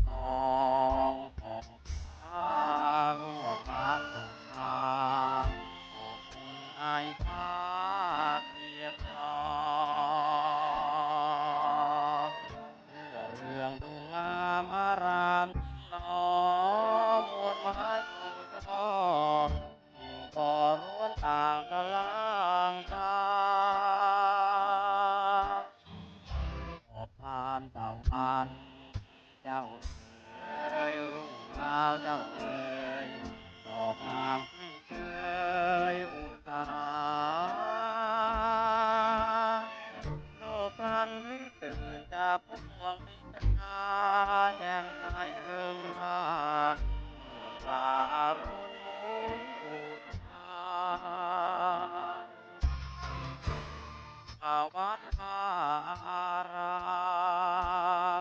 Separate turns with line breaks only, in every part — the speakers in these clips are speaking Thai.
ทองทางรักทางไอ้พาเรียกร้องเรื่องดูงามอารามหนอมวลไม้ทองก็ล้วนต่างกันลางทางออกผ่านเต่าพันเจ้าเอ๋ยรุ่งราวเจ้าเอ๋ยดอกงามเอ๋ยอุตสาโลกนั้นตื่นจากพวงพิจารณาแห่งใจเอิงราปราบอุทานอาวัดอารา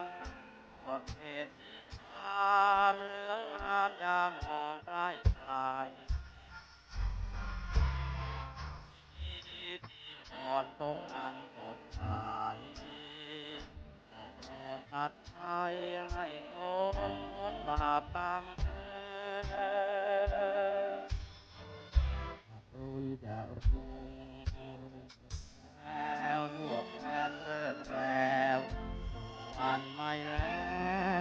มบทเพลงทานเหลืองงามยามมองใกล้ไกล อ่อนตรงอันสดใสหัดไทยให้คนบาปตามคุณจะรู้แล้วลวกแฟนเลิกแล้วอันไม่แล้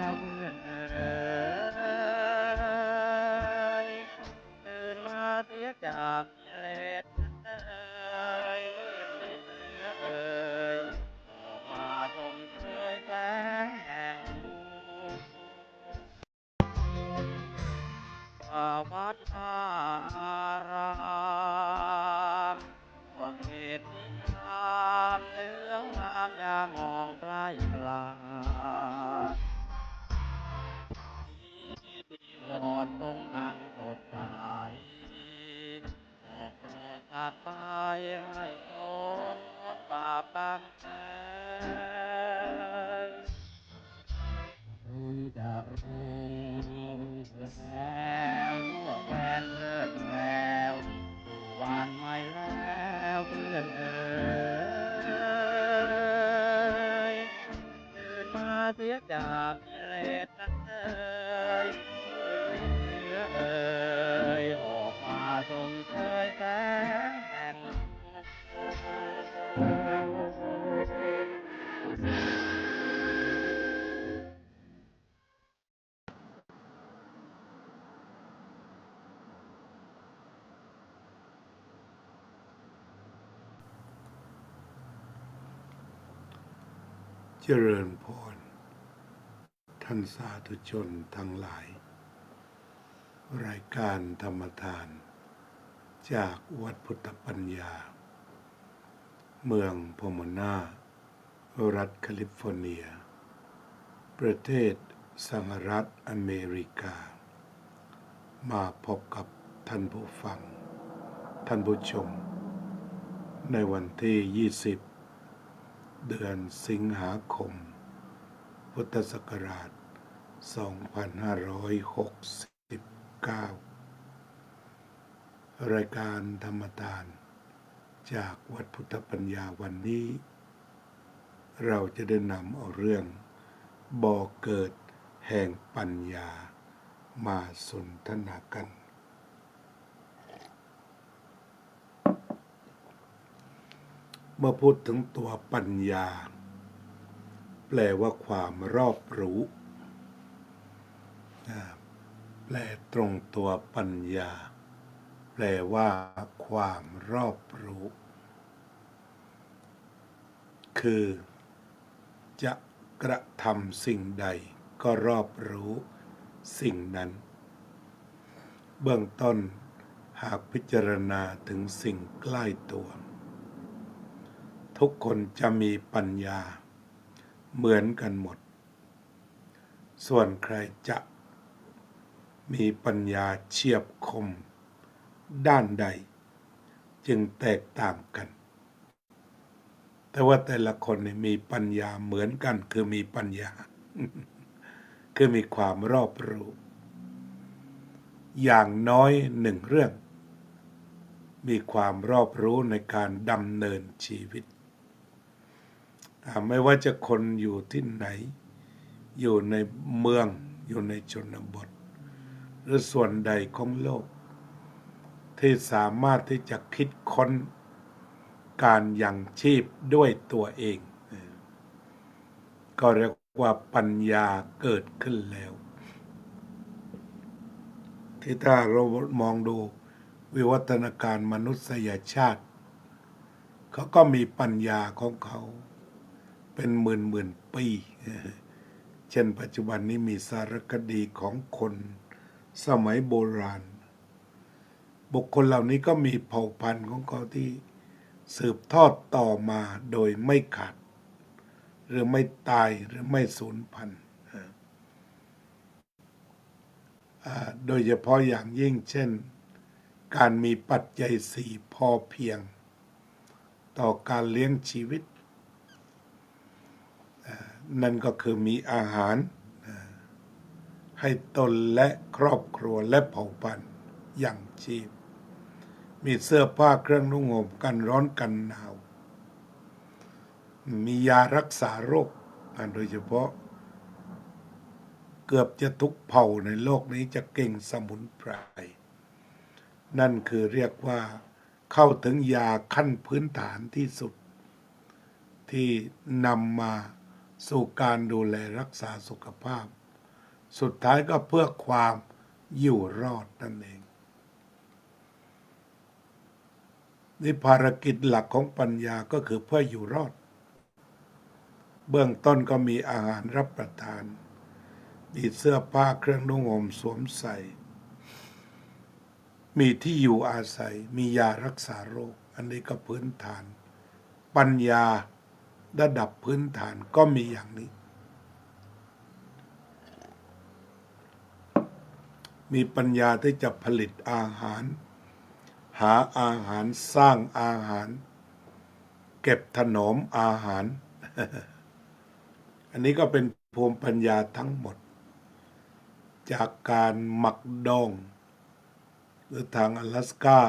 วเพื่อนเอ๋ยตื่นมาเสียจากเลดเอ๋ยมืดเอ๋ยมาชมเชยแสงแห่งวัดอารามว่าเขตนิทานเหลืองงามยามมองใกล้กลาง วอนตรงอันสดใสโปรดตัดไปให้คนบาปตั้งแต่คุณจะรู้แล้วว่าแฟนเลิกแล้ววันไม่แล้วเพื่อนเอ๋ยตื่นมาเสียจากเลดนั้นเอ๋ย เอ่ยออกมาชมเชยแสงแห่ง
เจริญพรท่านสาธุชนทั้งหลายรายการธรรมทานจากวัดพุทธปัญญาเมืองพอมนารัฐแคลิฟอร์เนียประเทศสหรัฐอเมริกามาพบกับท่านผู้ฟังท่านผู้ชมในวันที่20เดือนสิงหาคมพุทธศักราช2569รายการธรรมทานจากวัดพุทธปัญญาวันนี้เราจะได้นำเอาเรื่องบ่อเกิดแห่งปัญญามาสนทนากันเมื่อพูดถึงตัวปัญญาแปลว่าความรอบรู้แปลตรงตัวปัญญาแปลว่าความรอบรู้คือจะกระทำสิ่งใดก็รอบรู้สิ่งนั้นเบื้องต้นหากพิจารณาถึงสิ่งใกล้ตัวทุกคนจะมีปัญญาเหมือนกันหมดส่วนใครจะมีปัญญาเฉียบคมด้านใดจึงแตกต่างกันแต่ว่าแต่ละคนมีปัญญาเหมือนกันคือมีปัญญา คือมีความรอบรู้อย่างน้อยหนึ่งเรื่องมีความรอบรู้ในการดำเนินชีวิตไม่ว่าจะคนอยู่ที่ไหน อยู่ในเมืองอยู่ในชนบทหรือส่วนใดของโลกที่สามารถที่จะคิดค้นการยังชีพด้วยตัวเองก็เรียกว่าปัญญาเกิดขึ้นแล้วที่ถ้าเรามองดูวิวัฒนาการมนุษยชาติเขาก็มีปัญญาของเขาเป็นหมื่นปีเช่นปัจจุบันนี้มีสารคดีของคนสมัยโบราณบุคคลเหล่านี้ก็มีเผ่าพันธุ์ของเขาที่สืบทอดต่อมาโดยไม่ขาดหรือไม่ตายหรือไม่สูญพันธุ์โดยเฉพาะอย่างยิ่งเช่นการมีปัจจัยสี่พอเพียงต่อการเลี้ยงชีวิตนั่นก็คือมีอาหารให้ตนและครอบครัวและเผ่าพันธุ์อย่างชีพมีเสื้อผ้าเครื่องนุ่งห่มกันร้อนกันหนาวมียารักษาโรคโดยเฉพาะเกือบจะทุกเผ่าในโลกนี้จะเก่งสมุนไพรนั่นคือเรียกว่าเข้าถึงยาขั้นพื้นฐานที่สุดที่นำมาสู่การดูแลรักษาสุขภาพสุดท้ายก็เพื่อความอยู่รอดนั่นเองนี่ภารกิจหลักของปัญญาก็คือเพื่ออยู่รอดเบื้องต้นก็มีอาหารรับประทานมีเสื้อผ้าเครื่องนุ่งห่มสวมใส่มีที่อยู่อาศัยมียารักษาโรคอันนี้ก็พื้นฐานปัญญาระดับพื้นฐานก็มีอย่างนี้มีปัญญาที่จะผลิตอาหารหาอาหารสร้างอาหารเก็บถนอมอาหาร อันนี้ก็เป็นภูมิปัญญาทั้งหมดจากการหมักดองหรือทางอลาสก้า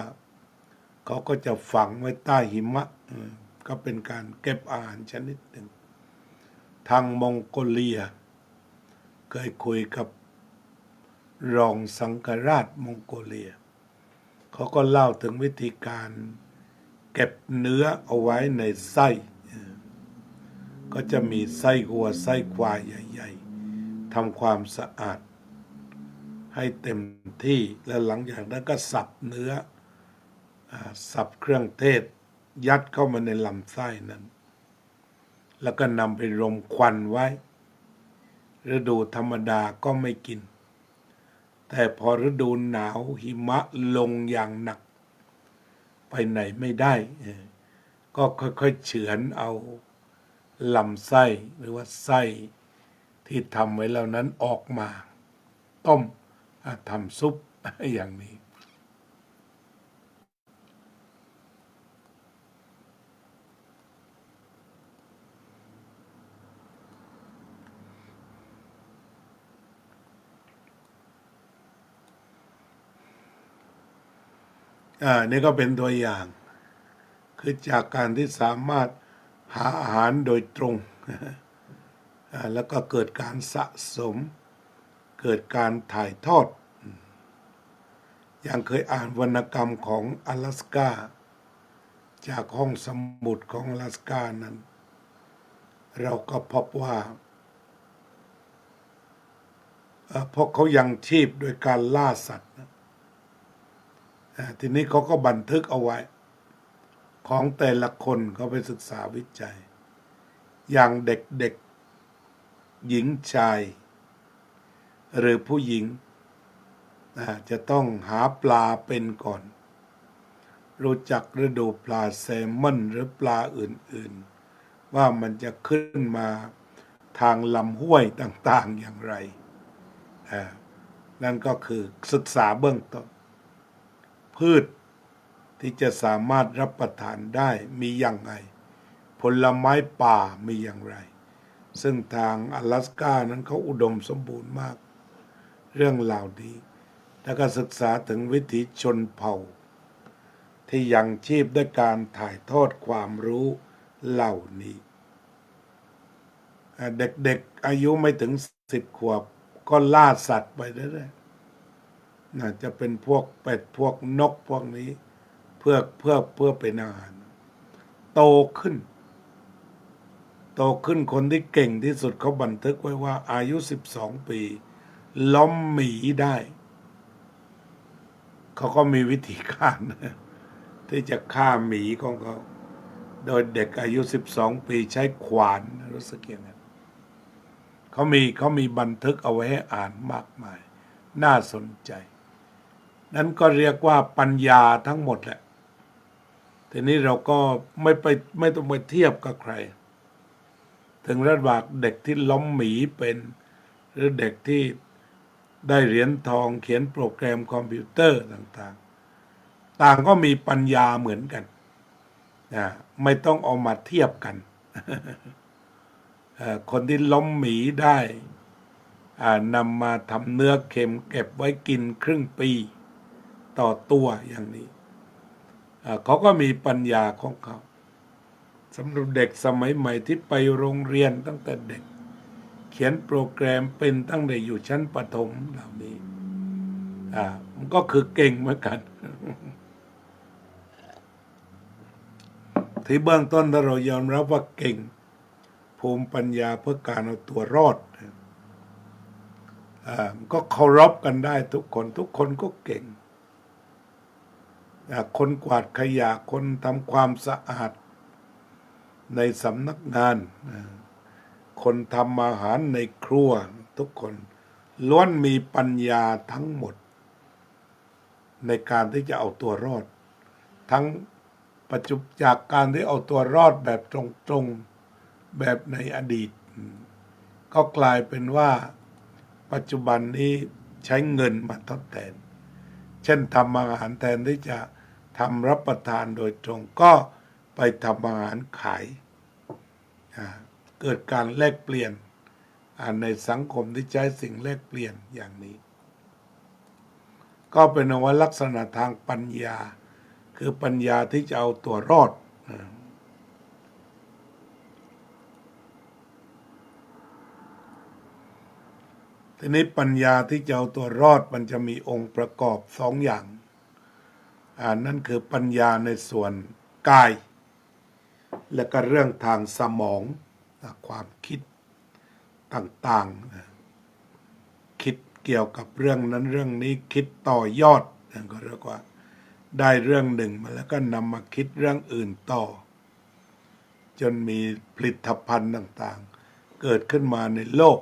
เขาก็จะฝังไว้ใต้หิมะก็เป็นการเก็บอาหารชนิดหนึ่งทางมองโกเลียเคยคุยกับรองสังฆราชมองโกเลียเขาก็เล่าถึงวิธีการเก็บเนื้อเอาไว้ในไส้ก็จะมีไส้วัวไส้ควายใหญ่ๆทำความสะอาดให้เต็มที่แล้วหลังจากนั้นก็สับเนื้อสับเครื่องเทศยัดเข้ามาในลำไส้นั้นแล้วก็นำไปรมควันไว้ฤดูธรรมดาก็ไม่กินแต่พอฤดูหนาวหิมะลงอย่างหนักไปไหนไม่ได้ก็ค่อยๆเฉือนเอาลำไส้หรือว่าไส้ที่ทำไว้แล้วนั้นออกมาต้มทำซุปอย่างนี้นี่ก็เป็นตัวอย่างคือจากการที่สามารถหาอาหารโดยตรงแล้วก็เกิดการสะสมเกิดการถ่ายทอดอย่างเคยอ่านวรรณกรรมของอลาสก้าจากห้องสมุดของอลาสก้านั้นเราก็พบว่าพวกเขายังชีพโดยการล่าสัตว์ทีนี้เขาก็บันทึกเอาไว้ของแต่ละคนเขาไปศึกษาวิจัยอย่างเด็กๆหญิงชายหรือผู้หญิงจะต้องหาปลาเป็นก่อนรู้จักฤดูปลาแซลมอนหรือปลาอื่นๆว่ามันจะขึ้นมาทางลำห้วยต่างๆอย่างไรนั่นก็คือศึกษาเบื้องต้นพืชที่จะสามารถรับประทานได้มีอย่างไรผลไม้ป่ามีอย่างไรซึ่งทางอลาสก้านั้นเขาอุดมสมบูรณ์มากเรื่องเหล่านี้แล้วก็ศึกษาถึงวิถีชนเผ่าที่ยังชีพด้วยการถ่ายทอดความรู้เหล่านี้ เด็กๆอายุไม่ถึง10 ขวบก็ล่าสัตว์ไปเรื่อยๆจะเป็นพวกเป็ดพวกนกพวกนี้เพื่อเป็นอาหารโตขึ้นคนที่เก่งที่สุดเขาบันทึกไว้ว่าอายุ12 ปีล้อมหมีได้เขาก็มีวิธีการที่จะฆ่าหมีของเขาโดยเด็กอายุ12 ปีใช้ขวานรู้สึกอย่างนั้นเขามีบันทึกเอาไว้ให้อ่านมากมายน่าสนใจนั้นก็เรียกว่าปัญญาทั้งหมดแหละทีนี้เราก็ไม่ต้องไปเทียบกับใครถึงระดับเด็กที่ล้มหมีเป็นหรือเด็กที่ได้เหรียญทองเขียนโปรแกรมคอมพิวเตอร์ต่างก็มีปัญญาเหมือนกันไม่ต้องเอามาเทียบกันคนที่ล้มหมีได้นำมาทำเนื้อเค็มเก็บไว้กินครึ่งปีต่อตัวอย่างนี้เขาก็มีปัญญาของเขาสำหรับเด็กสมัยใหม่ที่ไปโรงเรียนตั้งแต่เด็กเขียนโปรแกรมเป็นตั้งแต่อยู่ชั้นประถมเหล่านี้มันก็คือเก่งเหมือนกัน ที่เบื้องต้นถ้าเรายอมรับว่าเก่งภูมิปัญญาเพื่อการเอาตัวรอดก็เคารพกันได้ทุกคนก็เก่งคนกวาดขยะคนทำความสะอาดในสำนักงานคนทำอาหารในครัวทุกคนล้วนมีปัญญาทั้งหมดในการที่จะเอาตัวรอดทั้งปัจจุบันจากการที่เอาตัวรอดแบบตรงๆแบบในอดีตก็กลายเป็นว่าปัจจุบันนี้ใช้เงินมาทดแทนเช่นทำอาหารแทนที่จะทำรับประทานโดยตรงก็ไปทำอาหารขายเกิดการแลกเปลี่ยนในสังคมที่ใช้สิ่งแลกเปลี่ยนอย่างนี้ก็เป็นว่าลักษณะทางปัญญาคือปัญญาที่จะเอาตัวรอดทีนี้ปัญญาที่จะเอาตัวรอดมันจะมีองค์ประกอบ2 อย่างนั่นคือปัญญาในส่วนกายและก็เรื่องทางสมองความคิดต่างๆคิดเกี่ยวกับเรื่องนั้นเรื่องนี้คิดต่อยอดก็เรียกว่าได้เรื่องหนึ่งมาแล้วก็นำมาคิดเรื่องอื่นต่อจนมีผลิตภัณฑ์ต่างๆเกิดขึ้นมาในโลก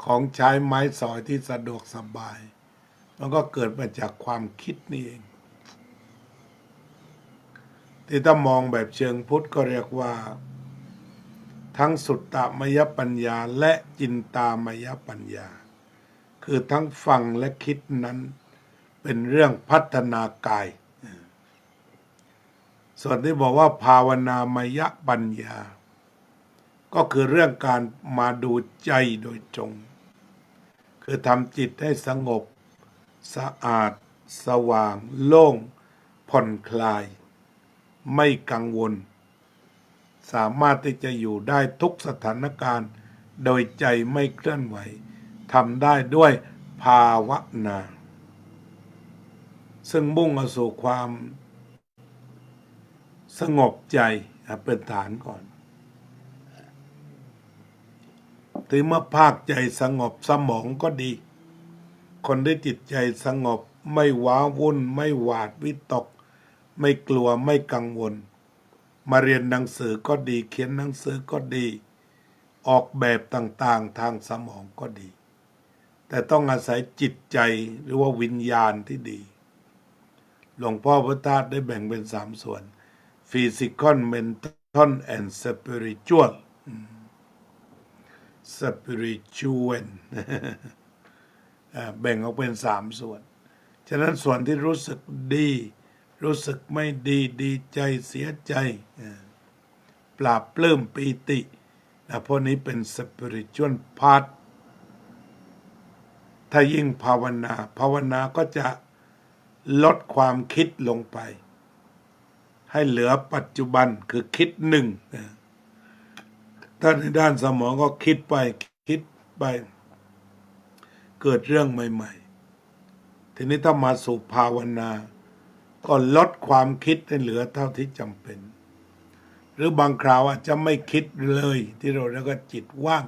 ของใช้ไม้สอยที่สะดวกสบายมันก็เกิดมาจากความคิดนี่เองที่ถ้ามองแบบเชิงพุทธก็เรียกว่าทั้งสุตตมยปัญญาและจินตามยปัญญาคือทั้งฟังและคิดนั้นเป็นเรื่องพัฒนากายส่วนที่บอกว่าภาวนามยปัญญาก็คือเรื่องการมาดูใจโดยตรงคือทำจิตให้สงบสะอาดสว่างโล่งผ่อนคลายไม่กังวลสามารถที่จะอยู่ได้ทุกสถานการณ์โดยใจไม่เคลื่อนไหวทำได้ด้วยภาวนาซึ่งมุ่งสู่ความสงบใจเป็นฐานก่อนถึงเมื่อภาคใจสงบสมองก็ดีคนที่จิตใจสงบไม่ว้าวุ่นไม่หวาดวิตกไม่กลัวไม่กังวลมาเรียนหนังสือก็ดีเขียนหนังสือก็ดีออกแบบต่างๆทางสมองก็ดีแต่ต้องอาศัยจิตใจหรือว่าวิญญาณที่ดีหลวงพ่อพุทธทาสได้แบ่งเป็น3 ส่วน Physical Mental and Spiritual Spiritual แบ่งออกเป็น3 ส่วนฉะนั้นส่วนที่รู้สึกดีรู้สึกไม่ดีดีใจเสียใจปราบปลื้มปีติพวกนี้เป็น Spiritual Part ถ้ายิ่งภาวนาก็จะลดความคิดลงไปให้เหลือปัจจุบันคือคิดหนึ่ง ถ้าในด้านสมองก็คิดไปเกิดเรื่องใหม่ๆทีนี้ถ้ามาสู่ภาวนาก็ลดความคิดให้เหลือเท่าที่จำเป็น หรือบางคราวอาจจะไม่คิดเลยที่เราเรียกว่าจิตว่าง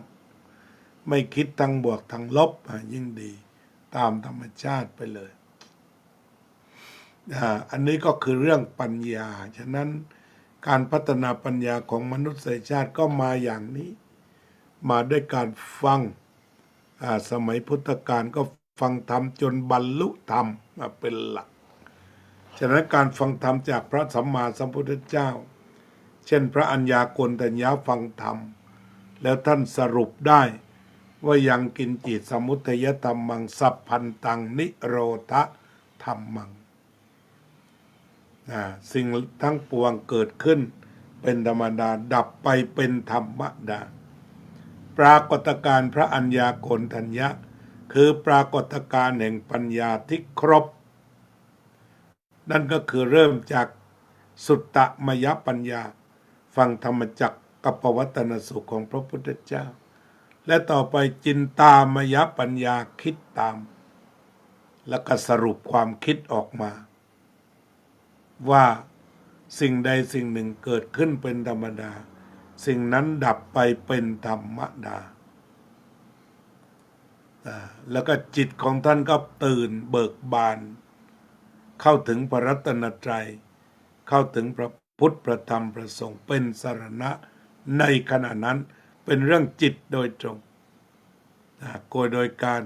ไม่คิดทั้งบวกทั้งลบยิ่งดีตามธรรมชาติไปเลยอันนี้ก็คือเรื่องปัญญาฉะนั้นการพัฒนาปัญญาของมนุษยชาติก็มาอย่างนี้มาด้วยการฟังสมัยพุทธกาลก็ฟังธรรมจนบรรลุธรรมมาเป็นหลักฉะนั้นการฟังธรรมจากพระสัมมาสัมพุทธเจ้าเช่นพระอัญญาโกณฑัญญาฟังธรรมแล้วท่านสรุปได้ว่ายังกินจิตสมุทัยธรรมังสัพพันตังนิโรธธรรมังสิ่งทั้งปวงเกิดขึ้นเป็นธรรมดาดับไปเป็นธรรมดาปรากฏการณ์พระอัญญาโกณฑัญญะคือปรากฏการณ์แห่งปัญญาที่ครบนั่นก็คือเริ่มจากสุตตมยปัญญาฟังธรรมจักรกับปวัตตนสูตรของพระพุทธเจ้าและต่อไปจินตามยปัญญาคิดตามแล้วก็สรุปความคิดออกมาว่าสิ่งใดสิ่งหนึ่งเกิดขึ้นเป็นธรรมดาสิ่งนั้นดับไปเป็นธรรมดาแล้วก็จิตของท่านก็ตื่นเบิกบานเข้าถึงพระรัตนตรัยเข้าถึงพระพุทธพระธรรมพระสงฆ์เป็นสรณะในขณะนั้นเป็นเรื่องจิตโดยตรงโดยการ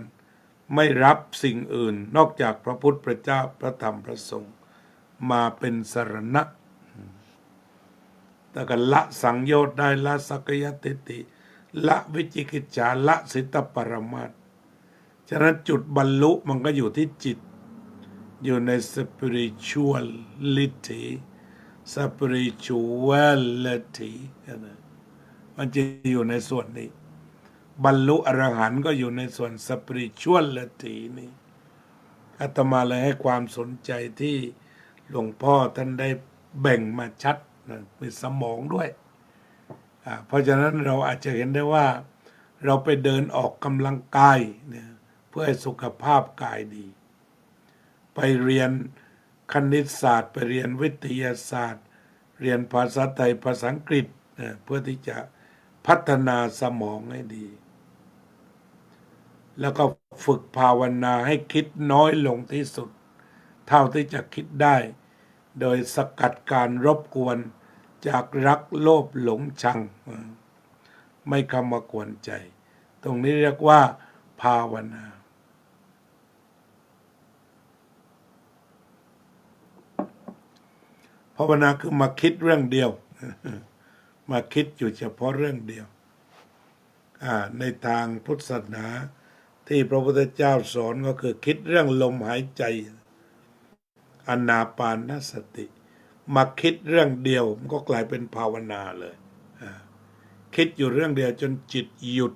ไม่รับสิ่งอื่นนอกจากพระพุทธพระเจ้าพระธรรมพระสงฆ์มาเป็นสรณะแต่ก็ละสังโยชน์ได้ละสักยทิฏฐิละวิจิกิจฉาละสิทธปรมาสสฉะนั้นจุดบรรลุมันก็อยู่ที่จิตอยู่ใน spirituality มันจะอยู่ในส่วนนี้บรรลุอรหันต์ก็อยู่ในส่วน spirituality นี้อาตมาเลยให้ความสนใจที่หลวงพ่อท่านได้แบ่งมาชัดมีสมองด้วยเพราะฉะนั้นเราอาจจะเห็นได้ว่าเราไปเดินออกกำลังกายเนี่ยเพื่อให้สุขภาพกายดีไปเรียนคณิตศาสตร์ไปเรียนวิทยาศาสตร์เรียนภาษาไทยภาษาอังกฤษเพื่อที่จะพัฒนาสมองให้ดีแล้วก็ฝึกภาวนาให้คิดน้อยลงที่สุดเท่าที่จะคิดได้โดยสกัดการรบกวนจากรักโลภหลงชังไม่เข้ามากวนใจตรงนี้เรียกว่าภาวนาภาวนาคือมาคิดเรื่องเดียวมาคิดอยู่เฉพาะเรื่องเดียวในทางพุทธศาสนาที่พระพุทธเจ้าสอนก็คือคิดเรื่องลมหายใจอานาปานสติมาคิดเรื่องเดียวมันก็กลายเป็นภาวนาเลยคิดอยู่เรื่องเดียวจนจิตหยุด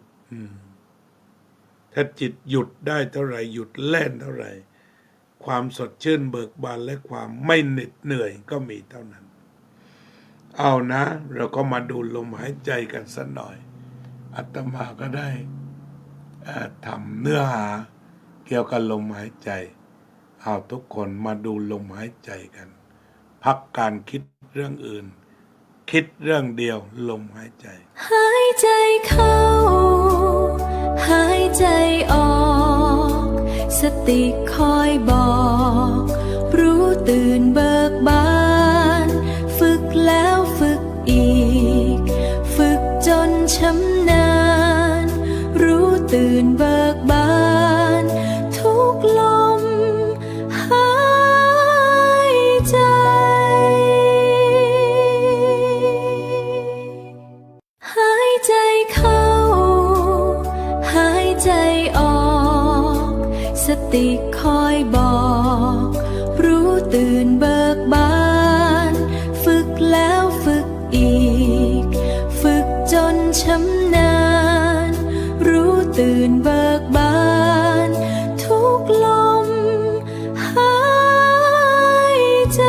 ถ้าจิตหยุดได้เท่าไหร่หยุดเล่นเท่าไหร่ความสดชื่นเบิกบานและความไม่เหน็ดเหนื่อยก็มีเท่านั้นเอานะเราก็มาดูลมหายใจกันสักหน่อยอาตมาก็ได้ทำเนื้อหาเกี่ยวกับลมหายใจเอาทุกคนมาดูลมหายใจกันพักการคิดเรื่องอื่นคิดเรื่องเดียวลมหายใจ
หายใจเข้าหายใจออกสติคอยบอกรู้ตื่นเบิกบานฝึกแล้วฝึกอีกฝึกจนชำนาญรู้ตื่นเบิกบานทุกลมหายใจหายใจเข้าหายใจออกสติคอยบอกรู้ตื่นเบิกบานฝึกแล้วฝึกอีกฝึกจนชำนาญรู้ตื่นเบิกบานทุกลมหายใจ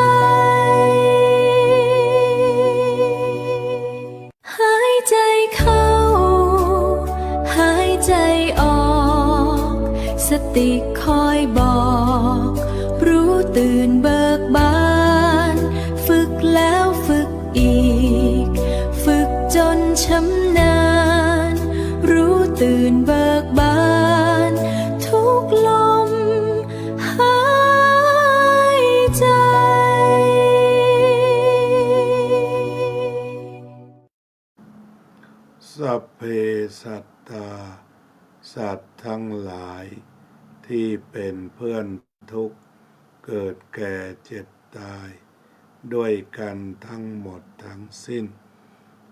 หายใจเข้า ใจออก สติคอยบอก รู้ตื่นเบิกบาน ฝึกแล้วฝึกอีก ฝึกจนชำนาญ รู้ตื่นเบิกบาน ทุกลมหายใจ
สัพเพสัตตาสัตว์ทั้งหลายที่เป็นเพื่อนทุกข์เกิดแก่เจ็บตาย ด้วยกันทั้งหมดทั้งสิ้น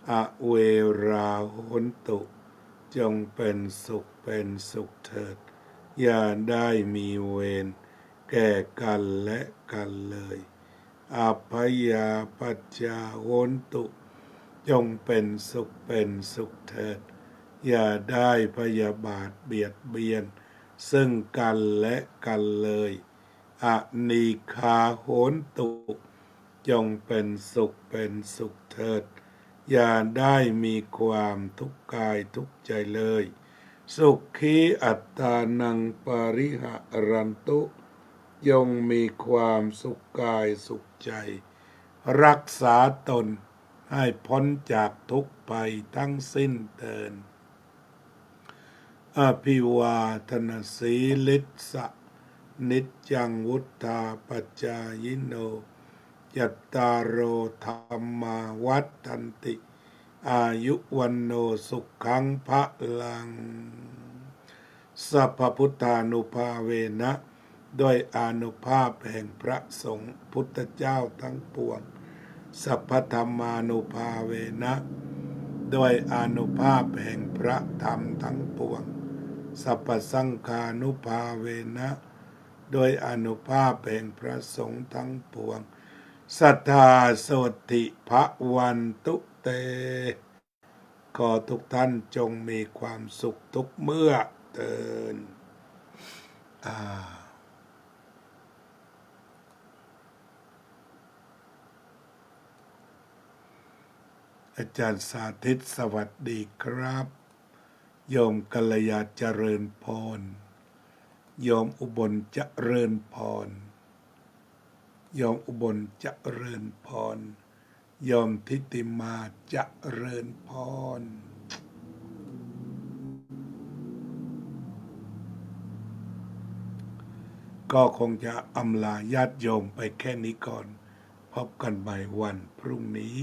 อเวราโหนตุจงเป็นสุขเป็นสุขเถิด อย่าได้มีเวรแก่กันและกันเลยอัพยาปัจจาโหนตุจงเป็นสุขเป็นสุขเถิด อย่าได้พยาบาทเบียดเบียนซึ่งกันและกันเลยอนีคาโหนตุจงเป็นสุขเป็นสุขเถิด อย่าได้มีความทุกข์กายทุกข์ใจเลย สุขีอัตตานังปริหะรันตุจงมีความสุขกายสุขใจ รักษาตนให้พ้นจากทุกข์ภัยทั้งสิ้นเถิดอภิวาทนาสีลิสะนิจจังวุธาปัจจายโนยัตตารโอธรรมาวัฏันติอายุวันโนสุขังพะลังสัพพุทธานุภาเวนะด้วยอานุภาพแห่งพระสงฆ์พุทธเจ้าทั้งปวงสัพพธรรมานุภาเวนะด้วยอานุภาพแห่งพระธรรมทั้งปวงสัพพสังฆานุภาเวนะโดยอานุภาพแห่งพระสงฆ์ทั้งปวงสัทธาโสติภวันตุเตขอทุกท่านจงมีความสุขทุกเมื่อเทินอาจารย์สาธิตสวัสดีครับโยมกัลยาเจริญพรโยมอุบลเจริญพรโยมอุบลเจริญพรโยมทิติมาเจริญพรก็คงจะอำลาญาติโยมไปแค่นี้ก่อนพบกันใหม่วันพรุ่งนี้